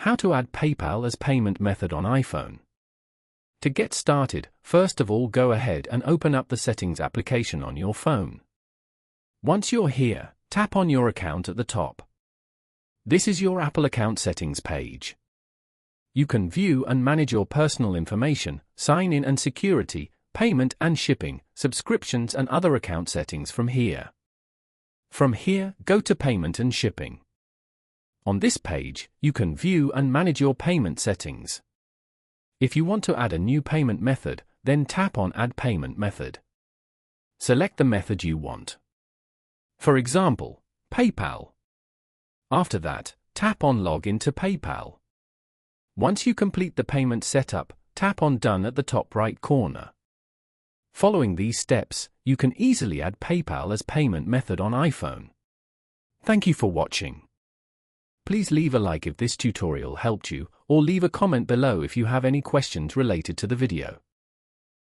How to add PayPal as payment method on iPhone. To get started, first of all go ahead and open up the Settings application on your phone. Once you're here, tap on your account at the top. This is your Apple account settings page. You can view and manage your personal information, sign in and security, payment and shipping, subscriptions and other account settings from here. From here, go to Payment and Shipping. On this page, you can view and manage your payment settings. If you want to add a new payment method, then tap on Add Payment Method. Select the method you want. For example, PayPal. After that, tap on Log into PayPal. Once you complete the payment setup, tap on Done at the top right corner. Following these steps, you can easily add PayPal as payment method on iPhone. Thank you for watching. Please leave a like if this tutorial helped you, or leave a comment below if you have any questions related to the video.